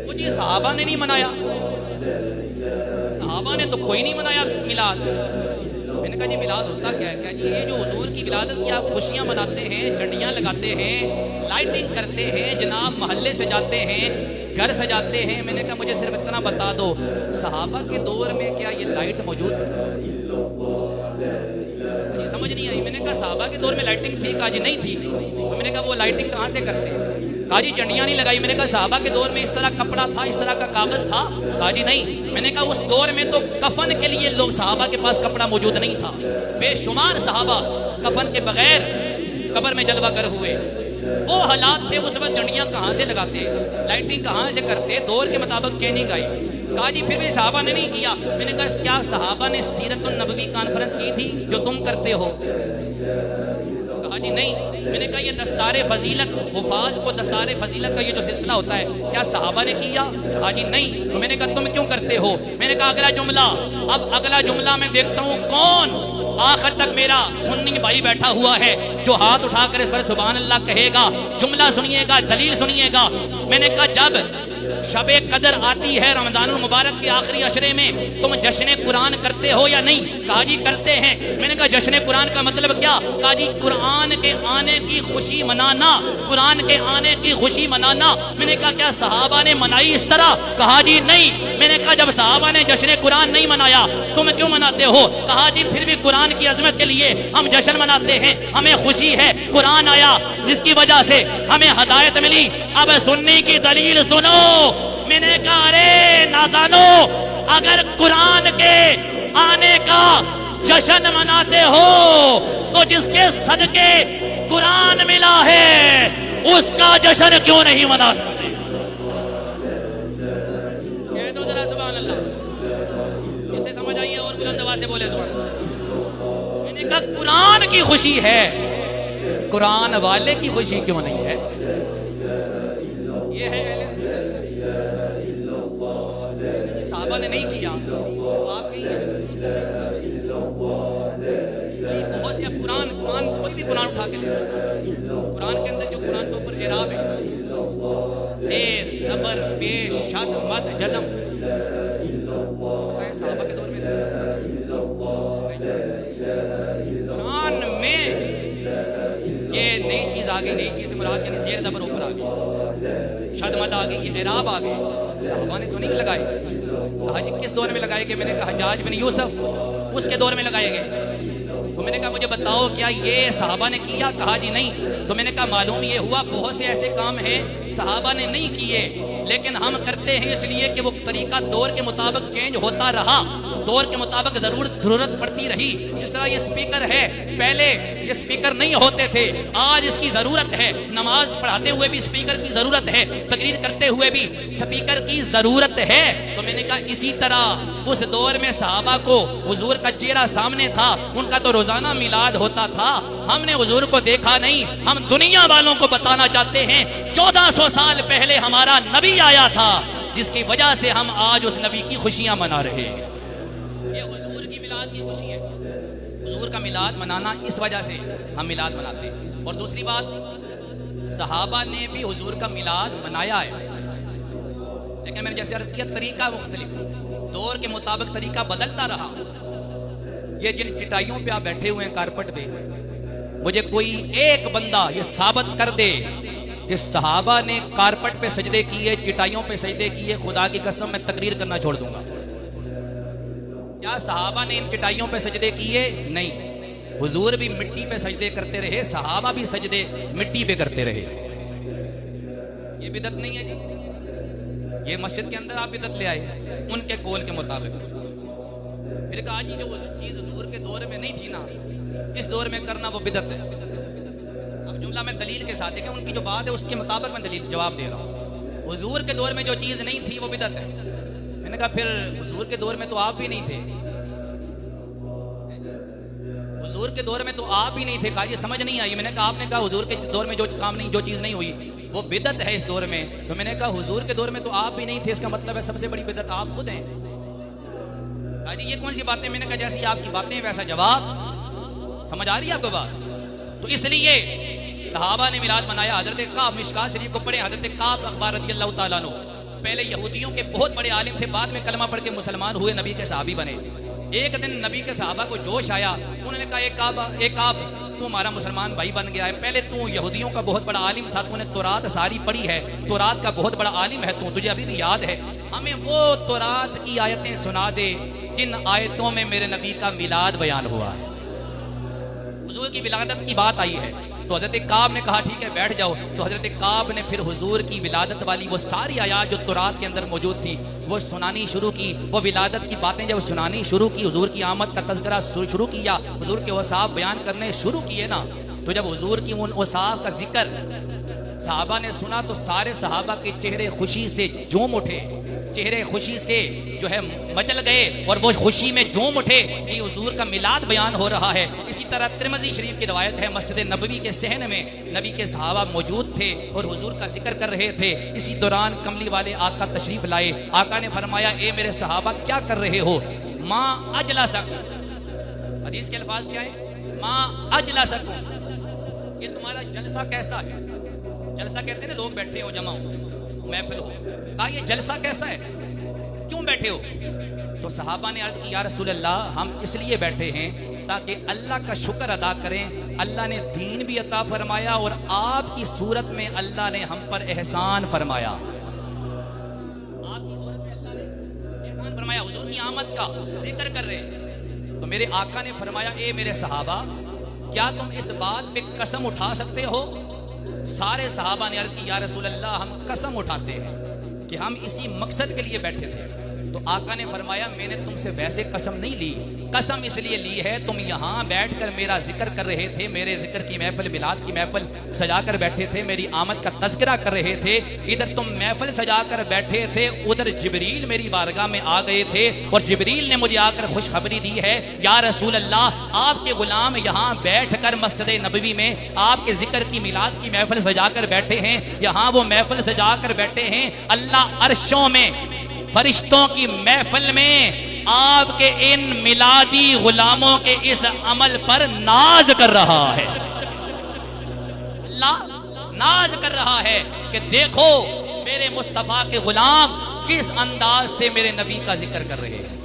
वो जी सहाबा ने नहीं मनाया, सहाबा ने तो कोई नहीं मनाया मिलाद। मैंने कहा जी मिलाद होता क्या है? क्या जी ये जो हुजूर की विलादत की आप खुशियां मनाते हैं, झंडियां लगाते हैं, लाइटिंग करते हैं, जनाब महल्ले सजाते हैं, घर सजाते हैं। मैंने कहा मुझे सिर्फ इतना बता दो, सहाबा के दौर में क्या ये लाइट मौजूद थी? मुझे समझ नहीं आई। मैंने कहा सहाबा के दौर में लाइटिंग थी? कहा जी नहीं थी। तो मैंने कहा वो लाइटिंग कहाँ से करते हैं? कहा जी झंडियां नहीं लगाई। मैंने कहा सहाबा के दौर में इस तरह कपड़ा था, इस तरह का कागज था? कहा जी नहीं। मैंने कहा उस दौर में तो कफन के लिए लोग, सहाबा के पास कपड़ा मौजूद नहीं था। बेशुमार सहाबा कफन के बगैर कब्र में जलवा कर हुए। वो हालात थे उस वक्त, झंडियां कहाँ से लगाते, लाइटिंग कहाँ से करते? दौर के मुताबिक चेंजिंग आई। कहा जी फिर भी सहाबा ने नहीं किया। मैंने कहा क्या सहाबा ने सीरत नबवी कॉन्फ्रेंस की थी जो तुम करते हो? कहा जी नहीं। मैंने कहा ये दस्तारे फजीलत, हुफाज को दस्तारे फजीलत का ये जो सिलसिला होता है, क्या सहाबा ने किया? कहा जी नहीं। तो मैंने कहा तुम क्यों करते हो? मैंने कहा अगला जुमला। अब अगला जुमला मैं देखता हूँ कौन आखिर तक मेरा सुन्नी भाई बैठा हुआ है जो हाथ उठाकर इस पर सुभान अल्लाह कहेगा। जुमला सुनिएगा, दलील सुनिएगा। मैंने कहा जब शबे कदर आती है रमजानुल मुबारक के आखिरी अशरे में, तुम जश्न कुरान करते हो या नहीं? कहा जी करते हैं। मैंने कहा जश्न कुरान का मतलब क्या? कहा जी कुरान के आने की खुशी मनाना, कुरान के आने की खुशी मनाना। मैंने कहा क्या सहाबा ने मनाई इस तरह? कहा जी नहीं। मैंने कहा जब सहाबा ने जश्न कुरान नहीं मनाया तुम क्यों मनाते हो? कहा जी फिर भी कुरान की अजमत के लिए हम जश्न मनाते हैं, हमें खुशी है, कुरान आया जिसकी वजह से हमें हदायत मिली। अब सुन्नी की दलील सुनो। मैंने कहा अरे नादानो, अगर कुरान के आने का जश्न मनाते हो तो जिसके सदके कुरान मिला है उसका जश्न क्यों नहीं मनाते? कह दो जरा सुभान अल्लाह। इसे समझ आइए और बुलंद आवाज से बोले सुभान अल्लाह। मैंने कहा कुरान की खुशी है, कुरान वाले की खुशी क्यों नहीं है? ये है सहाबा ने नहीं किया। आप बहुत से कुरान कोई भी कुरान उठा के ले, कुरान के अंदर जो कुरान के ऊपर इराब है, शेर सबर पेश शद मद जज़म, सहाबा के दौर में कुरान में ये नई चीज आ गई। नई चीज से मुराद यानी शेर जबर ऊपर आ गई, शद मद आ गई, इराब आ गई। सहाबा ने तो नहीं लगाए। कहा जी किस दौर में लगाए गए? मैंने कहा हज्जाज बिन यूसुफ उसके दौर में लगाए गए। तो मैंने कहा मुझे बताओ क्या ये सहाबा ने किया? कहा जी नहीं। तो मैंने कहा मालूम ये हुआ बहुत से ऐसे काम हैं सहाबा ने नहीं किए, लेकिन हम करते हैं इसलिए कि वो तरीका दौर के मुताबिक चेंज होता रहा, दौर के मुताबिक जरूरत पड़ती रही। जिस तरह ये स्पीकर है, पहले ये स्पीकर नहीं होते थे, आज इसकी जरूरत है। नमाज पढ़ाते हुए भी स्पीकर की जरूरत है, तकरीर करते हुए भी स्पीकर की जरूरत है। तो मैंने कहा इसी तरह उस दौर में सहाबा को हुजूर का चेहरा सामने था, उनका तो रोजाना मिलाद होता था। हमने हुजूर को देखा नहीं, हम दुनिया वालों को बताना चाहते हैं 1400 साल पहले हमारा नबी आया था, जिसकी वजह से हम आज उस नबी की खुशियां मना रहे हैं। ये हुजूर की मिलाद की खुशी है। हुजूर का मिलाद मनाना इस वजह से हम मिलाद मनाते हैं। और दूसरी बात, सहाबा ने भी हुजूर का मिलाद मनाया है, लेकिन मैंने जैसे अर्ज किया तरीका मुख्तलिफ, दौर के मुताबिक तरीका बदलता रहा। ये जिन चटाइयों पे आप बैठे हुए हैं कारपेट पे, मुझे कोई एक बंदा ये साबित कर दे कि सहाबा ने कारपेट पे सजदे किए, चटाइयों पे सजदे किए, खुदा की कसम मैं तकरीर करना छोड़ दूंगा। क्या सहाबा ने इन चटाइयों पे सजदे किए? नहीं। हुजूर भी मिट्टी पे सजदे करते रहे, सहाबा भी सजदे मिट्टी पे करते रहे। ये बिदत नहीं है जी। ये मस्जिद के अंदर आप बिदत ले आए उनके कौल के मुताबिक। फिर कहा जी जो चीज हुजूर के दौर में नहीं थी ना, इस दौर में करना वो बिदत है। अब जुमला मैं दलील के साथ, देखें उनकी जो बात है उसके मुताबिक मैं दलील जवाब दे रहा हूँ। हुजूर के दौर में जो चीज नहीं थी वो बिदत है। मैंने कहा फिर हुजूर के दौर में तो आप भी नहीं थे, हुजूर के दौर में तो आप ही नहीं थे। कहा जी समझ नहीं आई। मैंने कहा आपने कहा हुजूर के दौर में जो काम नहीं, जो चीज नहीं हुई वो बिदत है इस दौर में। तो मैंने कहा हुजूर के दौर में तो आप भी नहीं थे, इसका मतलब है सबसे बड़ी बिदत आप खुद हैं। कहा जी ये कौन सी बातें? मैंने कहा जैसी आपकी बातें वैसा जवाब। समझ आ रही है आपको बात? तो इसलिए सहाबा ने मिलाद मनाया। हजरत काब, मिशकात शरीफ को पढ़े, हजरत काब अखबार रज़ियल्लाहु ताला अन्हु पहले यहूदियों के बहुत बड़े आलिम थे, बाद में कलमा पढ़ के मुसलमान हुए, नबी के सहाबी बने। एक दिन नबी के सहाबा को जोश आया, उन्होंने कहा एक काब तू हमारा मुसलमान भाई बन गया है, पहले तू यहूदियों का बहुत बड़ा आलिम था, तूने तौरात सारी पढ़ी है, तौरात का बहुत बड़ा आलिम है तू, तुझे अभी भी याद है, हमें वो तौरात की आयतें सुना दे जिन आयतों में मेरे नबी का मिलाद बयान हुआ है, हुजूर की विलादत की बात आई है। तो हजरत काब ने कहा ठीक है बैठ जाओ। तो हजरत काब ने फिर हुजूर की विलादत वाली वो सारी आयात जो तौरात के अंदर मौजूद थी वो सुनानी शुरू की। वो विलादत की बातें जब सुनानी शुरू की, हुजूर की आमद का तज़किरा शुरू किया, हुजूर के औसाफ बयान करने शुरू किए ना, तो जब हुजूर की उन औसाफ का जिक्र सहाबा ने सुना तो सारे सहाबा के चेहरे खुशी से झूम उठे, चेहरे खुशी से जो है मचल गए और वो खुशी में झूम उठे कि हुजूर का मिलाद बयान हो रहा है। इसी तरह तिरमिज़ी शरीफ की रवायत है, मस्जिद नबवी के सहन में नबी के सहाबा मौजूद थे और हुजूर का जिक्र कर रहे थे। इसी दौरान कमली वाले आका तशरीफ लाए। आका ने फरमाया ए मेरे सहाबा क्या कर रहे हो? माँ अजला सकूं, हदीस के अल्फाज क्या है? माँ अजला सकूं, ये तुम्हारा जलसा कैसा है? जलसा कहते हैं ना लोग बैठे हो, जमा हो, महफिल हो, कहा ये जलसा कैसा है, क्यों बैठे हो? तो सहाबा ने अर्ज की या रसूल अल्लाह हम इसलिए बैठे हैं ताकि अल्लाह का शुक्र अदा करें, अल्लाह ने दीन भी अता फरमाया और आपकी सूरत में अल्लाह ने हम पर एहसान फरमाया, आपकी सूरत में अल्लाह ने एहसान फरमाया। हुजूर की आमद का जिक्र कर रहे हैं। तो मेरे आका ने फरमाया ए मेरे सहाबा क्या तुम इस बात पे कसम उठा सकते हो? सारे सहाबा ने अर्ज की या रसूल अल्लाह हम कसम उठाते हैं कि हम इसी मकसद के लिए बैठे थे। तो आका ने फरमाया मैंने तुमसे वैसे कसम नहीं ली, कसम इसलिए ली है तुम यहाँ बैठकर मेरा जिक्र कर रहे थे, मेरे जिक्र की महफिल, मिलाद की महफिल सजा कर बैठे थे, मेरी आमद का तज़किरा कर रहे थे, इधर तुम महफिल सजा कर बैठे थे, उधर जिब्रील मेरी बारगाह में आ गए थे और जिब्रील ने मुझे आकर खुशखबरी दी है या रसूल अल्लाह आपके गुलाम यहाँ बैठ कर मस्जिद नबवी में आपके जिक्र की मिलाद की महफिल सजा कर बैठे हैं, यहाँ वो महफिल सजा कर बैठे हैं, अल्लाह अर्शों में फरिश्तों की महफिल में आपके इन मिलादी गुलामों के इस अमल पर नाज कर रहा है। अल्लाह नाज कर रहा है कि देखो मेरे मुस्तफा के गुलाम किस अंदाज से मेरे नबी का जिक्र कर रहे हैं।